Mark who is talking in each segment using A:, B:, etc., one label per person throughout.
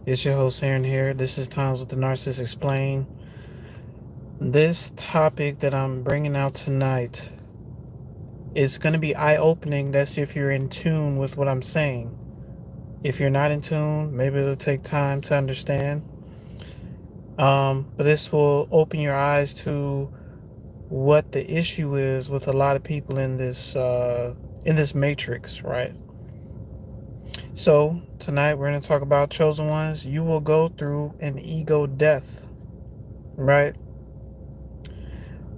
A: It's your host Aaron here. This is Times with the Narcissist Explain. This topic that I'm bringing out tonight is going to be eye-opening. That's if you're in tune with what I'm saying. If you're not in tune, maybe it'll take time to understand. But this will open your eyes to what the issue is with a lot of people in this matrix, right? So tonight we're going to talk about chosen ones. You will go through an ego death, right?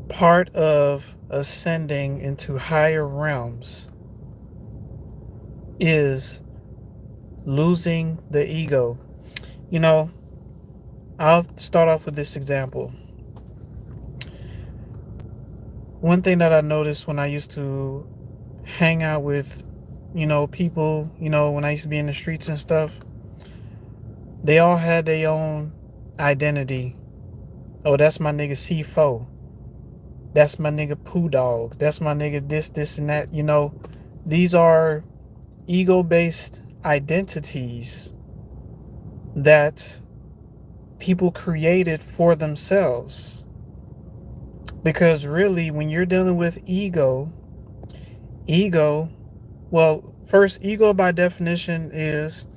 A: Part of ascending into higher realms is losing the ego. You know, I'll start off with this example. One thing that I noticed when I used to hang out with, people, when I used to be in the streets and stuff, they all had their own identity. Oh, that's my nigga C4. That's my nigga Poo Dog. That's my nigga this, and that. These are ego-based identities that people created for themselves. Because really, when you're dealing with ego, first, ego by definition is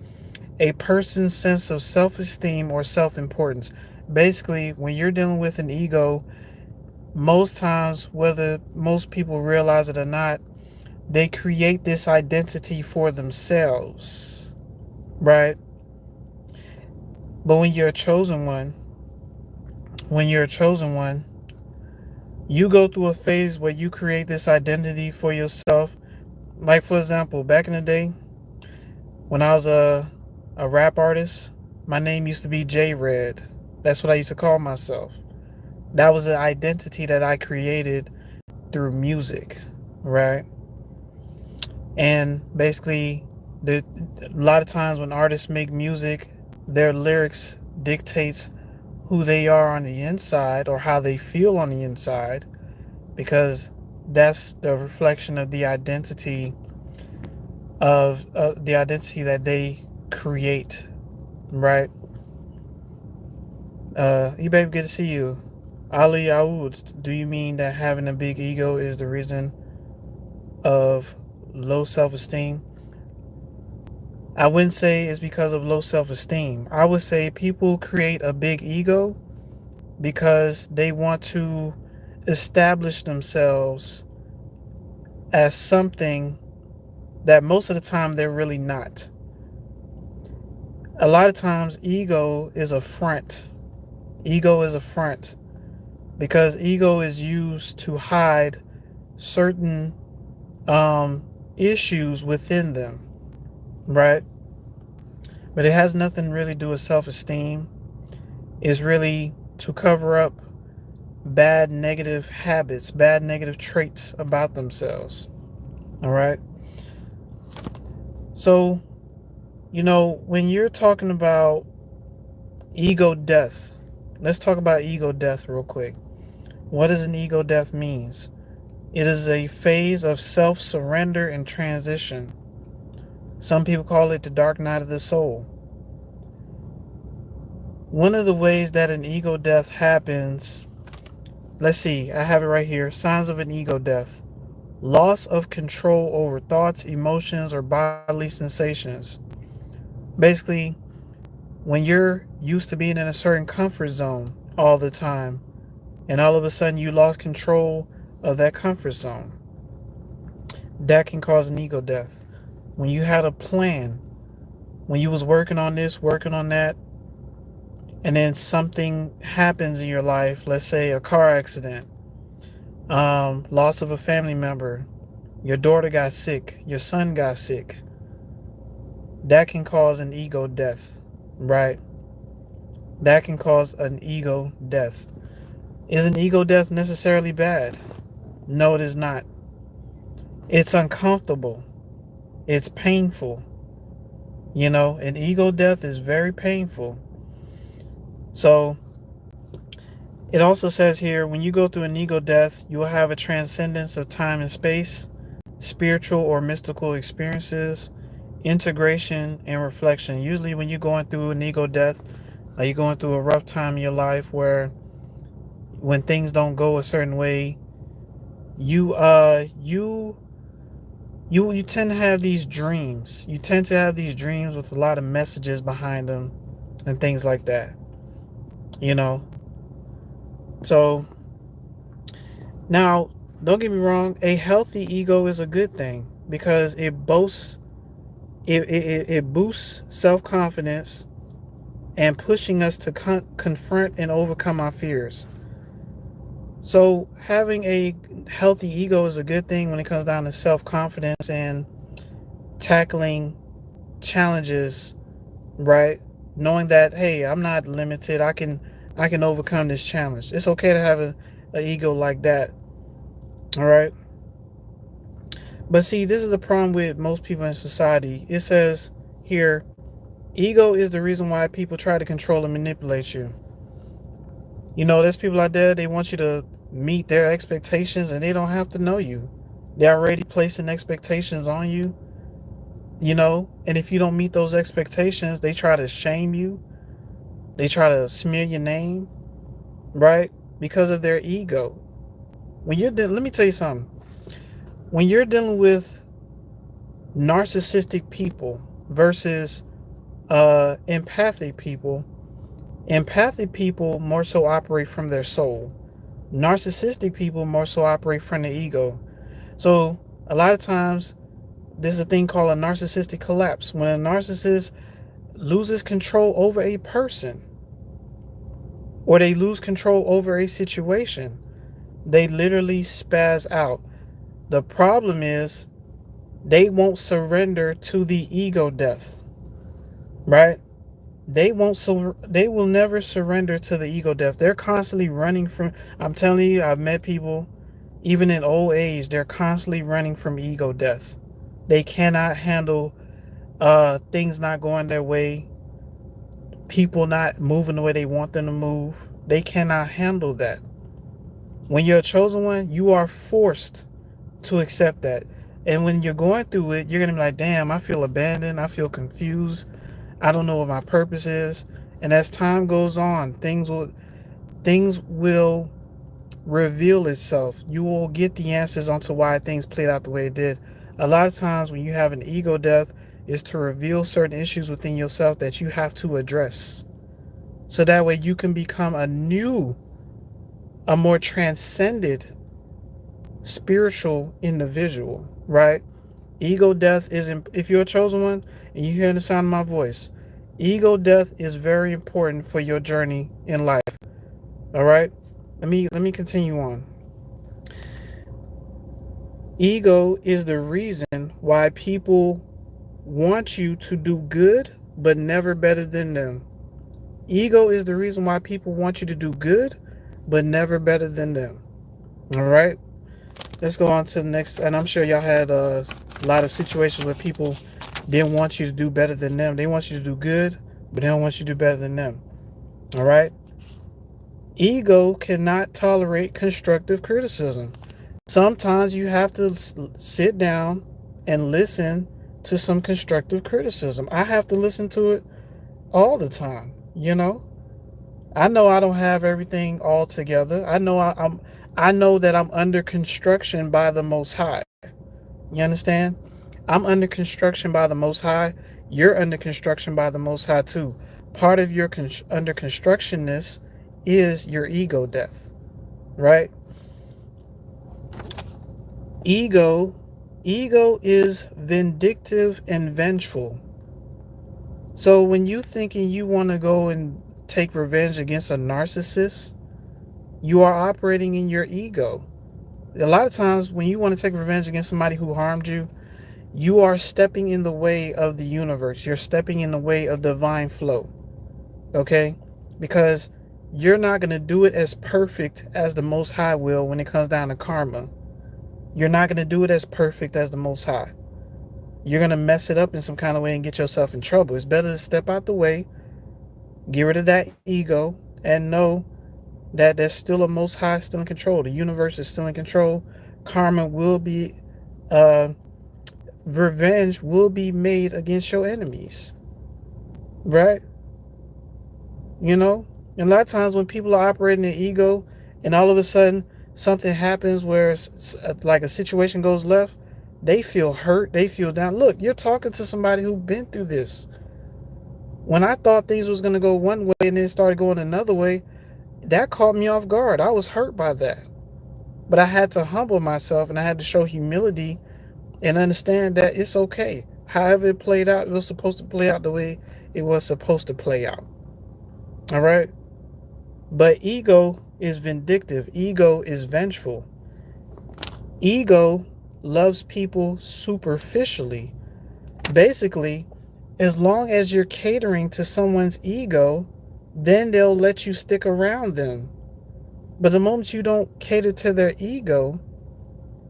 A: a person's sense of self-esteem or self-importance. Basically, when you're dealing with an ego, most times, whether most people realize it or not, they create this identity for themselves, right? But when you're a chosen one, you go through a phase where you create this identity for yourself. Like, for example, back in the day, when I was a rap artist, my name used to be J Red. That's what I used to call myself. That was an identity that I created through music, right? And basically, a lot of times when artists make music, their lyrics dictates who they are on the inside or how they feel on the inside, because that's the reflection of the identity that they create, right? Baby, good to see you. Ali Aoud, do you mean that having a big ego is the reason of low self-esteem? I wouldn't say it's because of low self-esteem. I would say people create a big ego because they want to establish themselves as something that most of the time they're really not. A lot of times ego is a front. Ego is a front because ego is used to hide certain issues within them, right? But it has nothing really to do with self-esteem. It's really to cover up bad negative habits, bad negative traits about themselves. All right. So, when you're talking about ego death, let's talk about ego death real quick. What does an ego death means? It is a phase of self-surrender and transition. Some people call it the dark night of the soul. One of the ways that an ego death happens, let's see, I have it right here. Signs of an ego death: loss of control over thoughts, emotions, or bodily sensations. Basically, when you're used to being in a certain comfort zone all the time, and all of a sudden you lost control of that comfort zone, that can cause an ego death. When you had a plan, when you was working on this, working on that, and then something happens in your life, let's say a car accident, loss of a family member, your daughter got sick, your son got sick, that can cause an ego death, right? That can cause an ego death. Is an ego death necessarily bad? No, it is not. It's uncomfortable. It's painful. An ego death is very painful. So, it also says here, when you go through an ego death, you will have a transcendence of time and space, spiritual or mystical experiences, integration and reflection. Usually when you're going through an ego death, or you're going through a rough time in your life where when things don't go a certain way, you you tend to have these dreams. You tend to have these dreams with a lot of messages behind them and things like that. You know. So now, don't get me wrong, a healthy ego is a good thing because it boosts self-confidence and pushing us to confront and overcome our fears. So having a healthy ego is a good thing when it comes down to self-confidence and tackling challenges, right? Knowing that, hey, I'm not limited. I can overcome this challenge. It's okay to have a ego like that. All right. But see, this is the problem with most people in society. It says here, ego is the reason why people try to control and manipulate you. You know, there's people out there, they want you to meet their expectations and they don't have to know you. They're already placing expectations on you, you know, and if you don't meet those expectations, they try to shame you. They try to smear your name, right? Because of their ego. Let me tell you something. When you're dealing with narcissistic people versus empathic people more so operate from their soul. Narcissistic people more so operate from the ego. So a lot of times there's a thing called a narcissistic collapse. When a narcissist loses control over a person or they lose control over a situation, they literally spaz out. The problem is they won't surrender to the ego death, right? They will never surrender to the ego death. They're constantly running from, I'm telling you, I've met people, even in old age, they're constantly running from ego death. They cannot handle things not going their way, people not moving the way they want them to move. They cannot handle that. When you're a chosen one, you are forced to accept that. And when you're going through it, you're going to be like, damn, I feel abandoned. I feel confused. I don't know what my purpose is. And as time goes on, things will reveal itself. You will get the answers onto why things played out the way it did. A lot of times when you have an ego death, is to reveal certain issues within yourself that you have to address. So that way you can become a more transcended spiritual individual, right? Ego death is, if you're a chosen one and you hear the sound of my voice, ego death is very important for your journey in life. All right? Let me continue on. Ego is the reason why people want you to do good but never better than them. Ego is the reason why people want you to do good but never better than them. All right? Let's go on to the next, and I'm sure y'all had a lot of situations where people didn't want you to do better than them. They want you to do good, but they don't want you to do better than them. All right? Ego cannot tolerate constructive criticism. Sometimes you have to sit down and listen to some constructive criticism. I have to listen to it all the time, you know? I know I don't have everything all together. I know that I'm under construction by the Most High. You understand? I'm under construction by the Most High. You're under construction by the Most High too. Part of your under constructionness is your ego death, right? Ego, ego is vindictive and vengeful. So when you thinking you want to go and take revenge against a narcissist, you are operating in your ego. A lot of times when you want to take revenge against somebody who harmed you, you are stepping in the way of the universe. You're stepping in the way of divine flow. Okay? Because you're not going to do it as perfect as the Most High will when it comes down to karma. You're not going to do it as perfect as the Most High. You're going to mess it up in some kind of way and get yourself in trouble. It's better to step out the way, get rid of that ego, and know that there's still a Most High still in control. The universe is still in control. Karma will be revenge will be made against your enemies, right? You know, and a lot of times when people are operating their ego, and all of a sudden something happens where like a situation goes left, they feel hurt, they feel down. Look, you're talking to somebody who's been through this. When I thought things was gonna go one way and then started going another way, that caught me off guard. I was hurt by that. But I had to humble myself and I had to show humility and understand that it's okay. However it played out, it was supposed to play out the way it was supposed to play out. All right? But ego is vindictive, ego is vengeful. Ego loves people superficially. Basically, as long as you're catering to someone's ego, then they'll let you stick around them. But the moment you don't cater to their ego,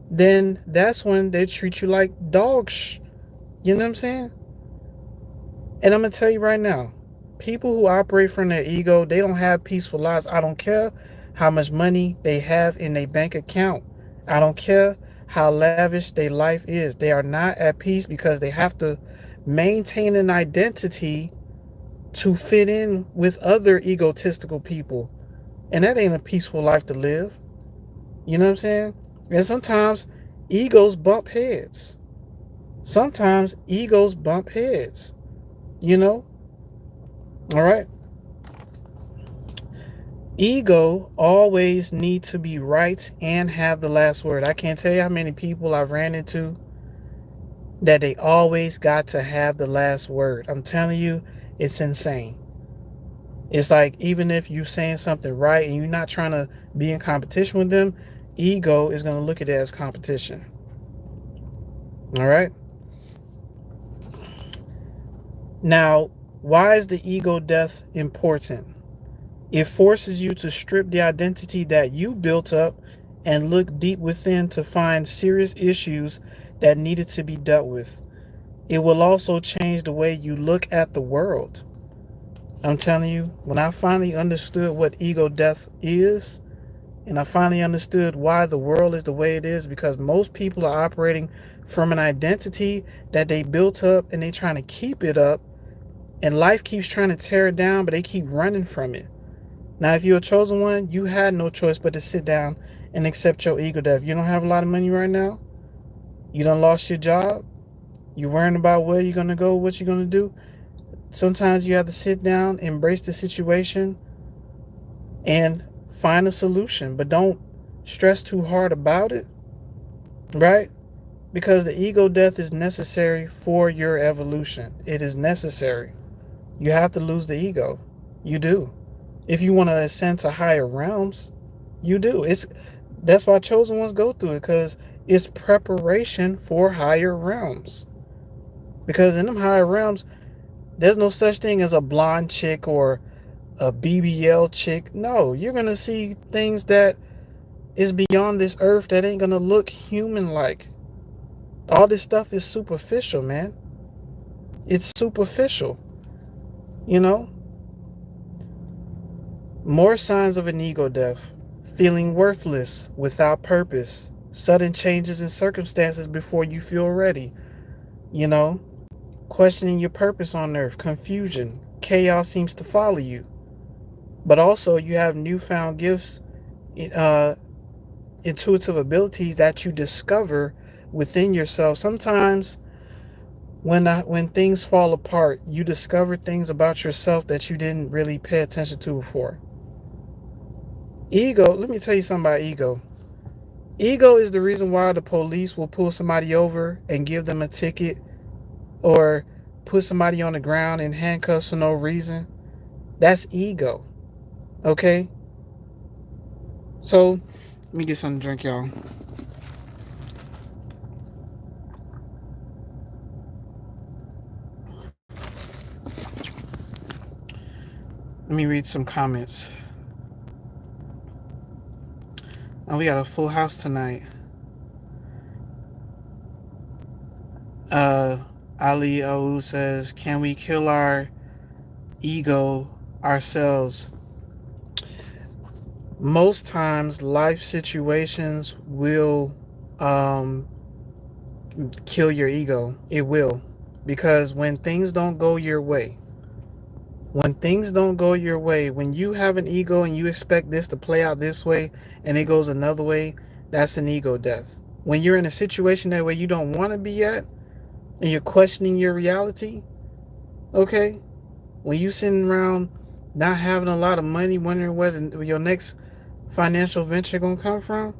A: then that's when they treat you like dogs. You know what I'm saying? And I'm going to tell you right now, people who operate from their ego, they don't have peaceful lives. I don't care how much money they have in their bank account. I don't care how lavish their life is. They are not at peace because they have to maintain an identity to fit in with other egotistical people. And that ain't a peaceful life to live. You know what I'm saying? And sometimes egos bump heads. Sometimes egos bump heads. You know? All right? Ego always needs to be right and have the last word. I can't tell you how many people I've ran into that they always got to have the last word. I'm telling you, it's insane. It's like even if you're saying something right and you're not trying to be in competition with them, ego is going to look at it as competition. All right? Now, why is the ego death important? It forces you to strip the identity that you built up and look deep within to find serious issues that needed to be dealt with. It will also change the way you look at the world. I'm telling you, when I finally understood what ego death is, and I finally understood why the world is the way it is, because most people are operating from an identity that they built up and they trying to keep it up, and life keeps trying to tear it down, but they keep running from it. Now, if you're a chosen one, you had no choice but to sit down and accept your ego death. You don't have a lot of money right now. You done lost your job. You're worrying about where you're going to go, what you're going to do. Sometimes you have to sit down, embrace the situation, and find a solution. But don't stress too hard about it, right? Because the ego death is necessary for your evolution. It is necessary. You have to lose the ego. You do. If you want to ascend to higher realms, you do. That's why chosen ones go through it, because it's preparation for higher realms. Because in them higher realms, there's no such thing as a blonde chick or a BBL chick. No, you're gonna see things that is beyond this earth that ain't gonna look human like. All this stuff is superficial, man. It's superficial. You know? More signs of an ego death. Feeling worthless, without purpose. Sudden changes in circumstances before you feel ready. You know? Questioning your purpose on earth. Confusion. Chaos seems to follow you. But also you have newfound gifts, uh, intuitive abilities that you discover within yourself. Sometimes when things fall apart, you discover things about yourself that you didn't really pay attention to before. Ego, let me tell you something about ego. Ego is the reason why the police will pull somebody over and give them a ticket, or put somebody on the ground in handcuffs for no reason. That's ego. Okay? So, let me get something to drink, y'all. Let me read some comments. Oh, we got a full house tonight. Ali Ou says, can we kill our ego ourselves? Most times life situations will kill your ego. It will. Because when things don't go your way, when you have an ego and you expect this to play out this way and it goes another way, that's an ego death. When you're in a situation that way you don't want to be at and you're questioning your reality, okay? When you sitting around not having a lot of money, wondering where your next financial venture gonna come from,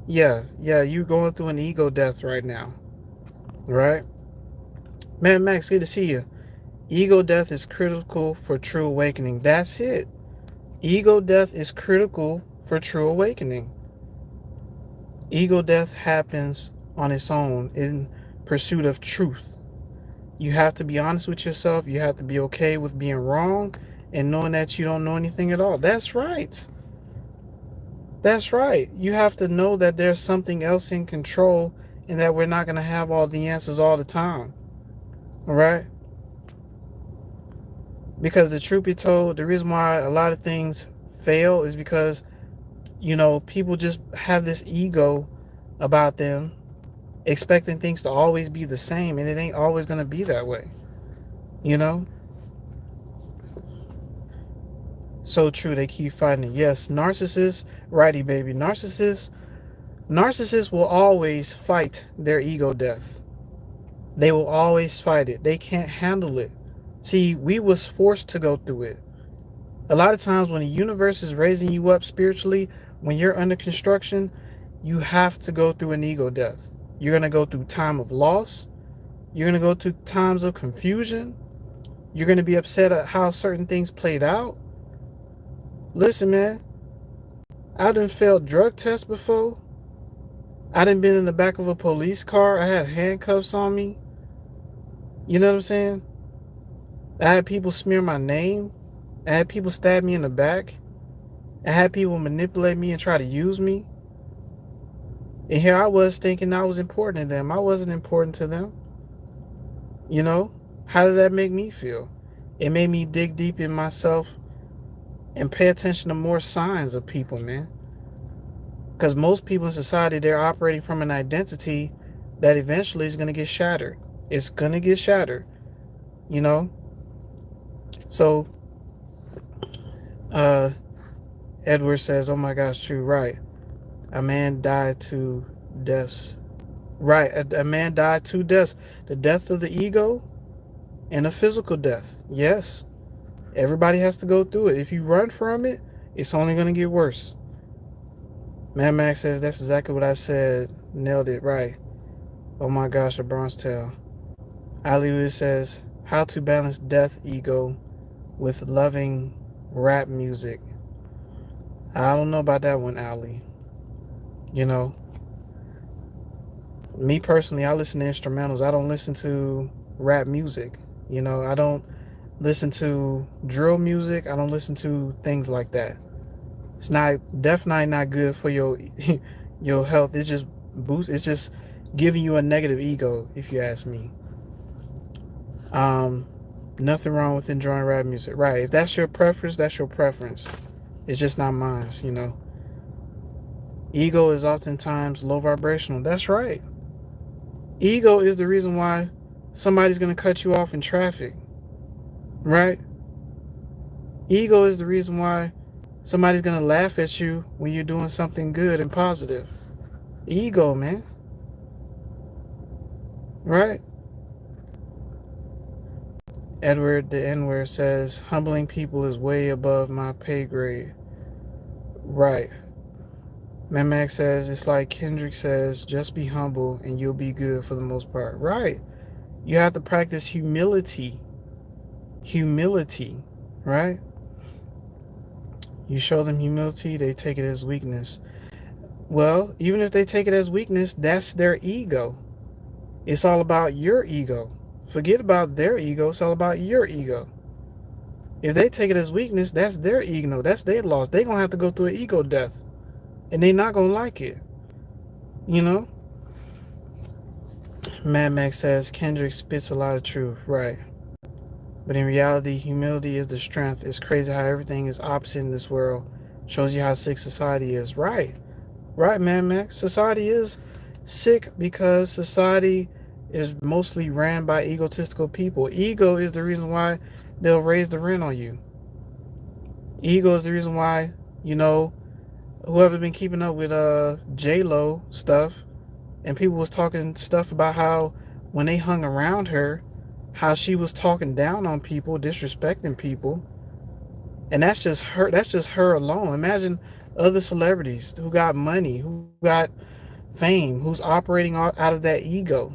A: yeah, you going through an ego death right now, right? Man, Max, good to see you. Ego death is critical for true awakening. That's it. Ego death is critical for true awakening. Ego death happens on its own in pursuit of truth. You have to be honest with yourself. You have to be okay with being wrong and knowing that you don't know anything at all. That's right. That's right. You have to know that there's something else in control and that we're not going to have all the answers all the time. All right? Because the truth be told, the reason why a lot of things fail is because, people just have this ego about them, expecting things to always be the same, and it ain't always going to be that way. You know? So true, they keep fighting it. Yes, narcissists, righty baby. Narcissists will always fight their ego death. They will always fight it. They can't handle it. See, we was forced to go through it. A lot of times when the universe is raising you up spiritually, when you're under construction, you have to go through an ego death. You're going to go through time of loss. You're going to go through times of confusion. You're going to be upset at how certain things played out. Listen, man, I done failed drug tests before. I done been in the back of a police car. I had handcuffs on me. You know what I'm saying? I had people smear my name. I had people stab me in the back. I had people manipulate me and try to use me. And here I was thinking I was important to them. I wasn't important to them. You know? How did that make me feel? It made me dig deep in myself and pay attention to more signs of people, man. Because most people in society, they're operating from an identity that eventually is going to get shattered. It's going to get shattered. You know? So, Edward says, oh my gosh, true, right. A man died 2 deaths. Right, a man died 2 deaths. The death of the ego and a physical death. Yes, everybody has to go through it. If you run from it, it's only going to get worse. Man Max says, that's exactly what I said. Nailed it, right. Oh my gosh, a bronze tail. Hollywood says, how to balance death ego with loving rap music. I don't know about that one, Ali. You know, me personally, I listen to instrumentals. I don't listen to rap music. You know, I don't listen to drill music. I don't listen to things like that. It's definitely not good for your your health. It's just giving you a negative ego, if you ask me. Nothing wrong with enjoying rap music. Right. If that's your preference, that's your preference. It's just not mine, you know. Ego is oftentimes low vibrational. That's right. Ego is the reason why somebody's going to cut you off in traffic. Right? Ego is the reason why somebody's going to laugh at you when you're doing something good and positive. Ego, man. Right? Edward the N-word says, humbling people is way above my pay grade. Right. Max says, it's like Kendrick says, just be humble and you'll be good for the most part. Right. You have to practice humility. Humility. Right? You show them humility, they take it as weakness. Well, even if they take it as weakness, that's their ego. It's all about your ego. Forget about their ego. It's all about your ego. If they take it as weakness, that's their ego. That's their loss. They're going to have to go through an ego death. And they're not going to like it. You know? Mad Max says, Kendrick spits a lot of truth. Right. But in reality, humility is the strength. It's crazy how everything is opposite in this world. Shows you how sick society is. Right. Right, Mad Max. Society is Sick because society is mostly ran by egotistical people. Ego is the reason why they'll raise the rent on you. Ego is the reason why, you know, whoever been keeping up with J-Lo stuff, and people was talking stuff about how when they hung around her, how she was talking down on people, disrespecting people. And that's just her alone. Imagine other celebrities who got money, who got fame, who's operating out of that ego.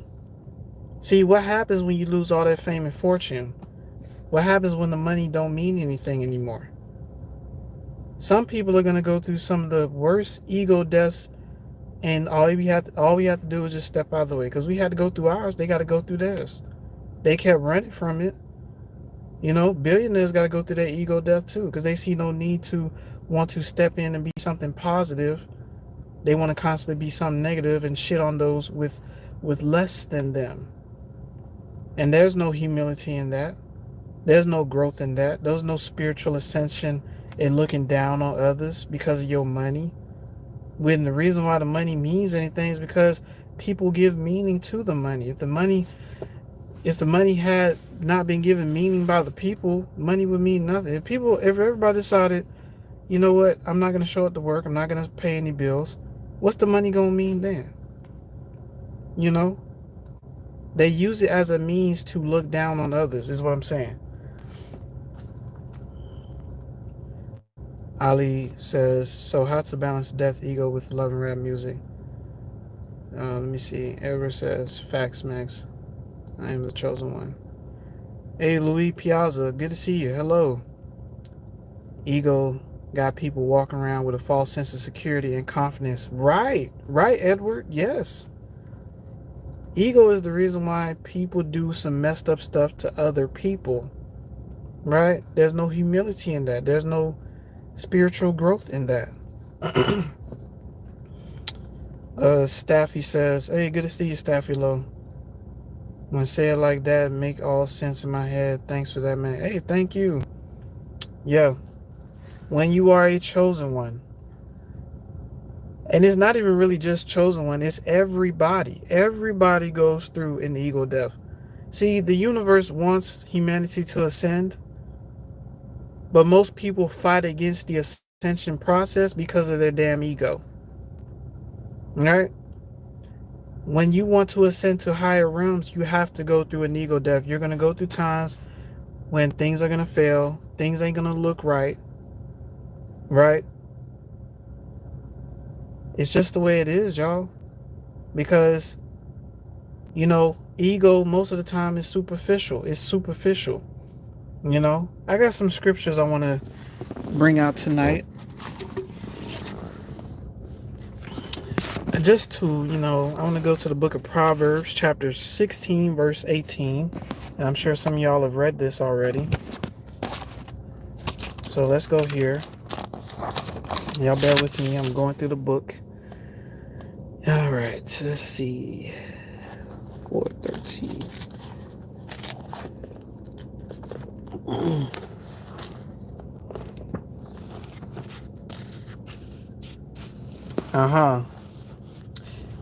A: See, what happens when you lose all that fame and fortune? What happens when the money don't mean anything anymore? Some people are going to go through some of the worst ego deaths, and all we have to do is just step out of the way, because we had to go through ours. They got to go through theirs. They kept running from it. You know, billionaires got to go through their ego death too, because they see no need to want to step in and be something positive. They want to constantly be something negative and shit on those with less than them. And there's no humility in that. There's no growth in that. There's no spiritual ascension in looking down on others because of your money. When the reason why the money means anything is because people give meaning to the money. If the money had not been given meaning by the people, money would mean nothing. If everybody decided, you know what, I'm not gonna show up to work, I'm not gonna pay any bills, what's the money gonna mean then? You know? They use it as a means to look down on others, is what I'm saying. Ali says, so how to balance death ego with love and rap music? Let me see. Edward says, facts, Max. I am the chosen one. Hey, Louis Piazza, good to see you. Hello. Ego got people walking around with a false sense of security and confidence. Right, Edward. Yes. Ego is the reason why people do some messed up stuff to other people. Right? There's no humility in that. There's no spiritual growth in that. Staffy says, hey, good to see you, Staffy Low. When said like that, make all sense in my head. Thanks for that, man. Hey, thank you. Yeah. When you are a chosen one, and it's not even really just chosen one, it's everybody. Everybody goes through an ego death. See, the universe wants humanity to ascend, but most people fight against the ascension process because of their damn ego. All right? When you want to ascend to higher realms, you have to go through an ego death. You're going to go through times when things are going to fail, things ain't going to look right, right? It's just the way it is, y'all. Because, you know, ego most of the time is superficial. It's superficial. You know, I got some scriptures I want to bring out tonight. Just to, you know, I want to go to the book of Proverbs, chapter 16, verse 18. And I'm sure some of y'all have read this already. So let's go here. Y'all bear with me. I'm going through the book. All right, let's see. 4:13.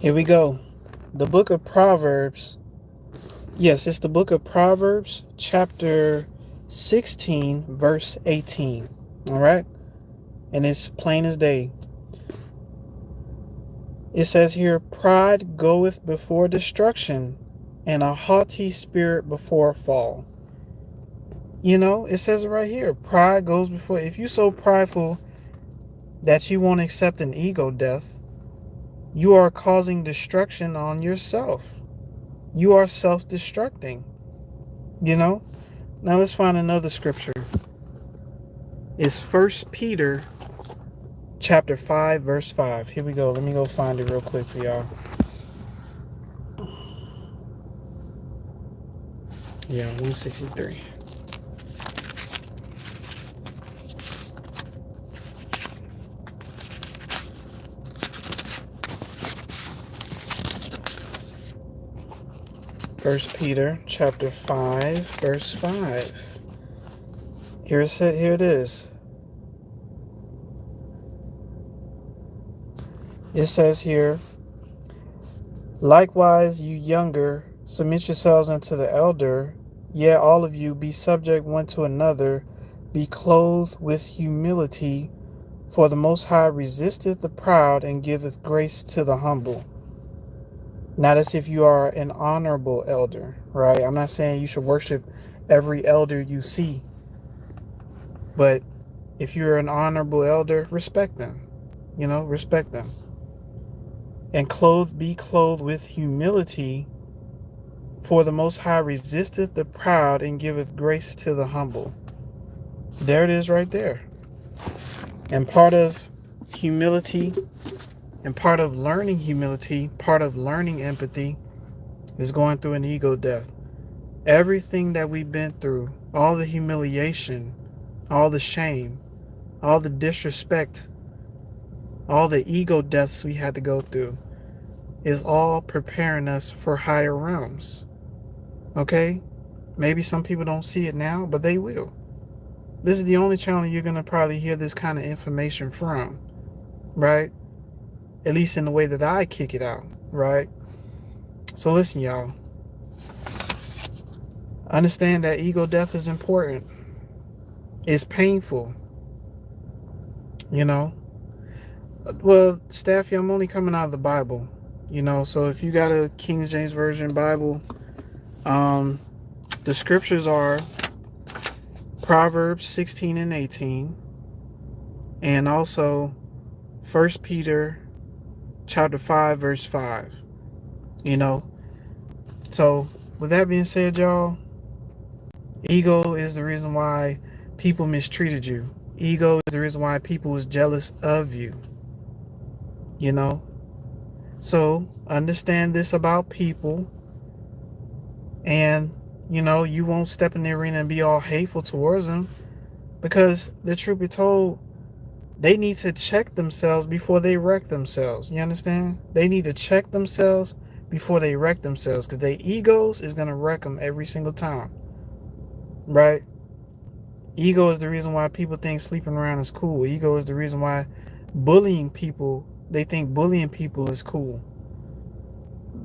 A: Here we go. The book of Proverbs. Yes, it's the book of Proverbs, chapter 16, verse 18. All right? And it's plain as day. It says here, pride goeth before destruction, and a haughty spirit before a fall. You know, it says it right here. Pride goes before. If you're so prideful that you won't accept an ego death, you are causing destruction on yourself. You are self-destructing. You know? Now let's find another scripture. It's 1 Peter chapter 5, verse 5. Here we go. Let me go find it real quick for y'all. Yeah, 163. First Peter chapter 5, verse 5. Here it is. It says here, Likewise, you younger, submit yourselves unto the elder. Yet all of you be subject one to another, be clothed with humility, for the Most High resisteth the proud and giveth grace to the humble. Not as if you are an honorable elder, right? I'm not saying you should worship every elder you see, but if you're an honorable elder, respect them. Respect them. And be clothed with humility, for the Most High resisteth the proud and giveth grace to the humble. There it is right there. And part of humility and part of learning humility, part of learning empathy is going through an ego death. Everything that we've been through, all the humiliation, all the shame, all the disrespect, all the ego deaths we had to go through is all preparing us for higher realms. Okay? Maybe some people don't see it now, but they will. This is the only channel you're going to probably hear this kind of information from, right? At least in the way that I kick it out, right? So listen, y'all. Understand that ego death is important. It's painful, you know? Well, Staffy, I'm only coming out of the Bible, so if you got a King James Version Bible, the scriptures are Proverbs 16 and 18, and also 1 Peter chapter 5, verse 5, So, with that being said, y'all, ego is the reason why people mistreated you. Ego is the reason why people was jealous of you, So, understand this about people, and, you won't step in the arena and be all hateful towards them, because the truth be told, they need to check themselves before they wreck themselves. You understand? They need to check themselves before they wreck themselves, because their egos is going to wreck them every single time. Right? Ego is the reason why people think sleeping around is cool. Ego is the reason why they think bullying people is cool.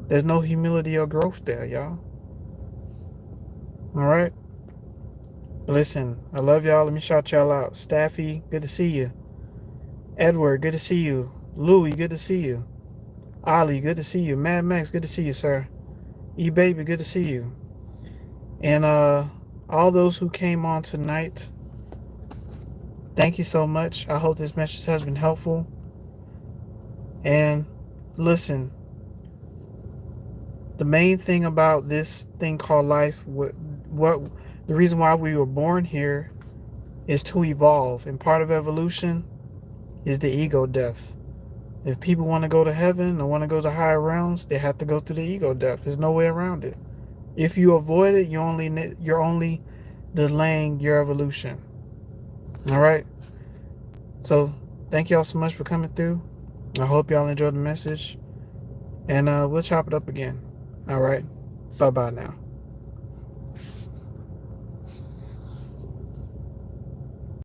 A: There's no humility or growth there, y'all. All right? But listen, I love y'all. Let me shout y'all out. Staffy, good to see you. Edward, good to see you. Louie, good to see you. Ali, good to see you. Mad Max, good to see you, sir. E-Baby, good to see you. And all those who came on tonight, thank you so much. I hope this message has been helpful. And listen, the main thing about this thing called life, the reason why we were born here is to evolve. And part of evolution is the ego death. If people want to go to heaven or want to go to higher realms, they have to go through the ego death. There's no way around it. If you avoid it, you're only delaying your evolution. All right? So thank y'all so much for coming through. I hope y'all enjoyed the message. And we'll chop it up again. All right? Bye-bye now.